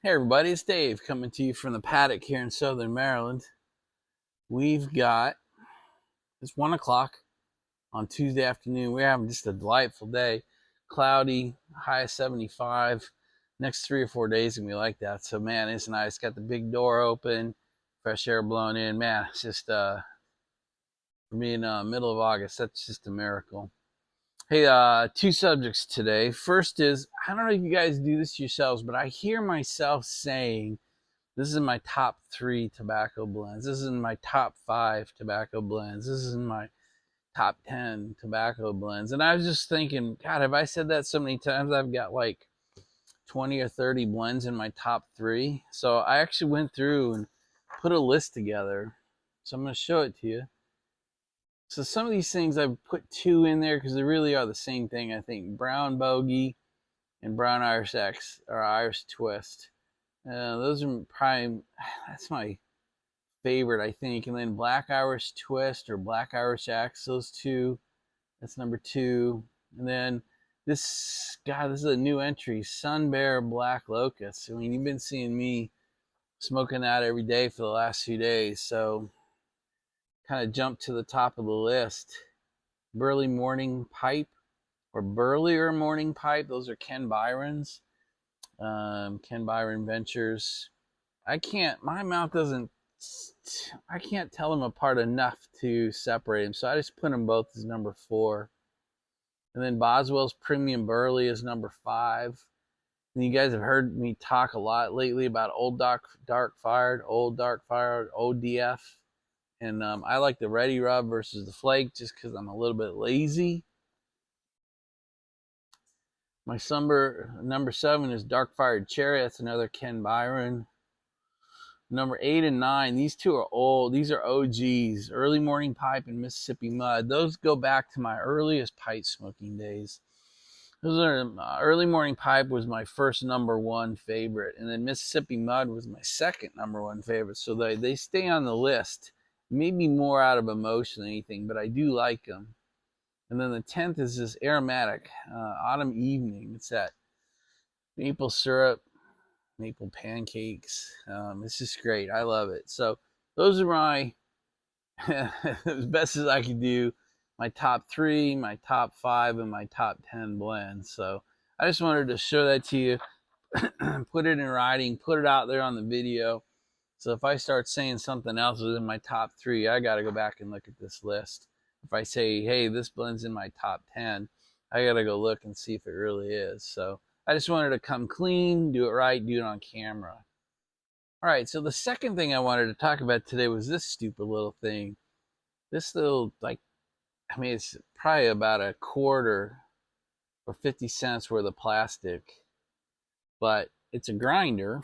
Hey everybody, it's Dave coming to you from the paddock here in Southern Maryland. We've got, it's 1 o'clock on Tuesday afternoon. We're having just a delightful day. Cloudy, high of 75. Next 3 or 4 days gonna be like that. So man, it's nice. Got the big door open, fresh air blowing in. Man, it's just for me in middle of August, that's just a miracle. Hey, two subjects today. First is, I don't know if you guys do this yourselves, but I hear myself saying, this is my top 3 tobacco blends. This is my top 5 tobacco blends. This is my top 10 tobacco blends. And I was just thinking, God, have I said that so many times? I've got like 20 or 30 blends in my top 3. So I actually went through and put a list together. So I'm going to show it to you. So some of these things I've put 2 in there because they really are the same thing, I think. Brown Bogey and Brown Irish X or Irish Twist. Those are probably, that's my favorite, I think. And then Black Irish Twist or Black Irish X, those 2. That's number 2. And then this, God, this is a new entry, Sun Bear Black Locust. I mean, you've been seeing me smoking that every day for the last few days. So kind of jumped to the top of the list. Burley Morning Pipe or Burlier Morning Pipe. Those are Ken Byron's. Ken Byron Ventures. My mouth doesn't, I can't tell them apart enough to separate them. So I just put them both as number 4. And then Boswell's Premium Burley is number 5. And you guys have heard me talk a lot lately about Old Dark Fired, ODF. And I like the Ready Rub versus the Flake just because I'm a little bit lazy. My number 7 is Dark Fired Cherry. That's another Ken Byron. Number 8 and 9, these 2 are old. These are OGs. Early Morning Pipe and Mississippi Mud. Those go back to my earliest pipe smoking days. Early Morning Pipe was my first number 1 favorite, and then Mississippi Mud was my second number 1 favorite. So they stay on the list. Maybe more out of emotion than anything, but I do like them. And then the 10th is this aromatic Autumn Evening. It's that maple syrup, maple pancakes. It's just great. I love it. So those are my, as best as I can do, my top 3, my top 5, and my top 10 blends. So I just wanted to show that to you, put it in writing, put it out there on the video. So if I start saying something else within my top 3, I got to go back and look at this list. If I say, hey, this blend's in my top 10, I got to go look and see if it really is. So I just wanted to come clean, do it right, do it on camera. All right, so the second thing I wanted to talk about today was this stupid little thing. This little, like, I mean, it's probably about a quarter or 50 cents worth of plastic, but it's a grinder.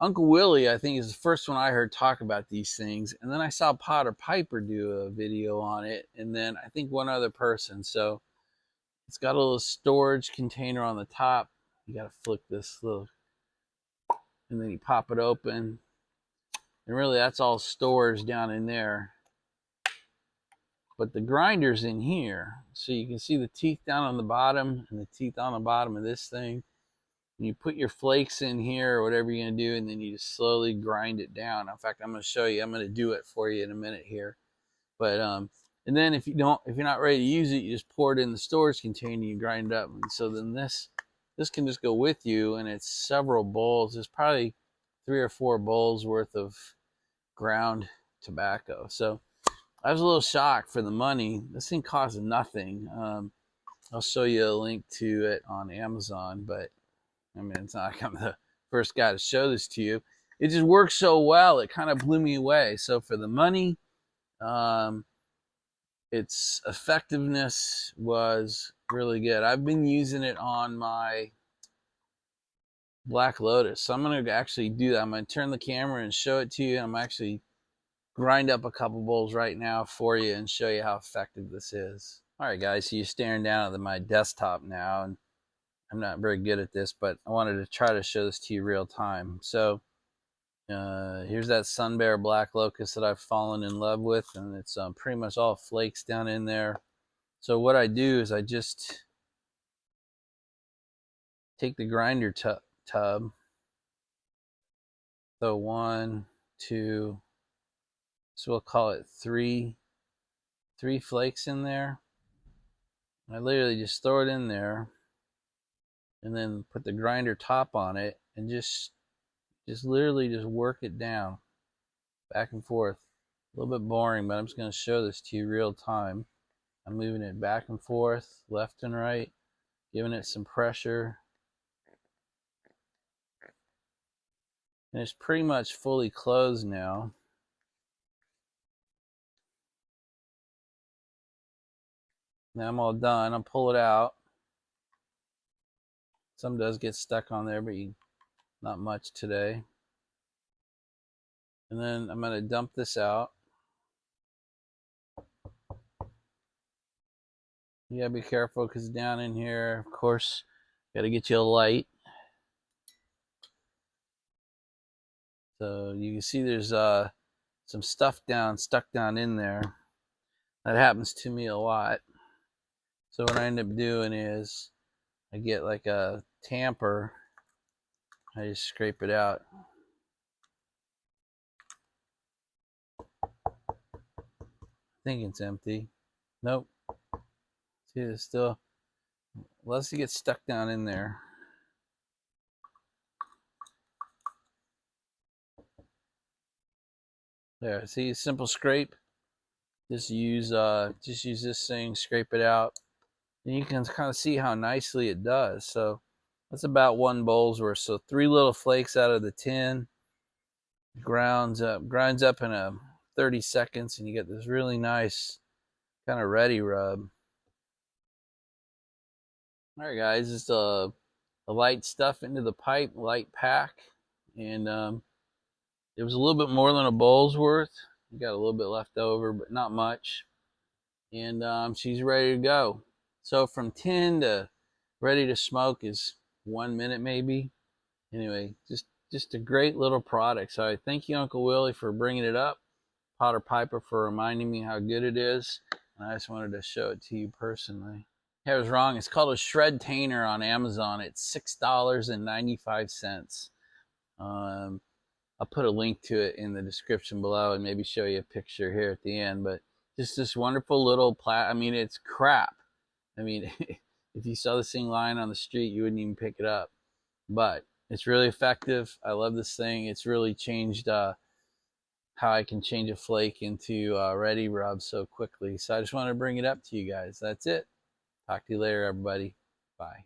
Uncle Willie, I think, is the first one I heard talk about these things. And then I saw Potter Piper do a video on it. And then I think one other person. So it's got a little storage container on the top. You got to flick this little, and then you pop it open. And really, that's all storage down in there. But the grinder's in here. So you can see the teeth down on the bottom and the teeth on the bottom of this thing. And you put your flakes in here or whatever you're going to do, and then you just slowly grind it down. In fact, I'm going to show you. I'm going to do it for you in a minute here. But and then if you're not ready to use it, you just pour it in the storage container, you grind it up. And so then this can just go with you, and it's several bowls. There's probably 3 or 4 bowls worth of ground tobacco. So I was a little shocked for the money. This thing costs nothing. I'll show you a link to it on Amazon, but I mean, it's not like I'm the first guy to show this to you. It just works so well. It kind of blew me away. So for the money, its effectiveness was really good. I've been using it on my Black Lotus. So I'm going to actually do that. I'm going to turn the camera and show it to you. I'm actually grind up a couple bowls right now for you and show you how effective this is. All right, guys, so you're staring down at my desktop now, and I'm not very good at this, but I wanted to try to show this to you real time. So here's that Sun Bear Black Locust that I've fallen in love with, and it's pretty much all flakes down in there. So what I do is I just take the grinder tub, throw 1, 2, so we'll call it three flakes in there. I literally just throw it in there and then put the grinder top on it and just literally just work it down back and forth. A little bit boring, but I'm just going to show this to you real time. I'm moving it back and forth, left and right, giving it some pressure. And it's pretty much fully closed now. Now I'm all done. I'll pull it out. Some does get stuck on there, but not much today. And then I'm going to dump this out. You gotta be careful because down in here, of course, gotta get you a light. So you can see there's some stuff stuck down in there. That happens to me a lot. So what I end up doing is I get like a tamper. I just scrape it out. I think it's empty. Nope. See, there's still, unless it gets stuck down in there. There, see, simple scrape. Just use this thing, scrape it out. And you can kind of see how nicely it does. So that's about 1 bowl's worth. So 3 little flakes out of the tin. Grinds up in 30 seconds, and you get this really nice kind of ready rub. All right, guys, just a light stuff into the pipe, light pack, and it was a little bit more than a bowl's worth. We got a little bit left over, but not much. And she's ready to go. So from tin to ready to smoke is 1 minute maybe. Anyway, just a great little product. So I thank you, Uncle Willie, for bringing it up. Potter Piper for reminding me how good it is. And I just wanted to show it to you personally. I was wrong. It's called a Shred Tainer on Amazon. It's $6.95. I'll put a link to it in the description below and maybe show you a picture here at the end. But just this wonderful little I mean, it's crap. I mean, if you saw this thing lying on the street, you wouldn't even pick it up. But it's really effective. I love this thing. It's really changed how I can change a flake into ready rub so quickly. So I just wanted to bring it up to you guys. That's it. Talk to you later, everybody. Bye.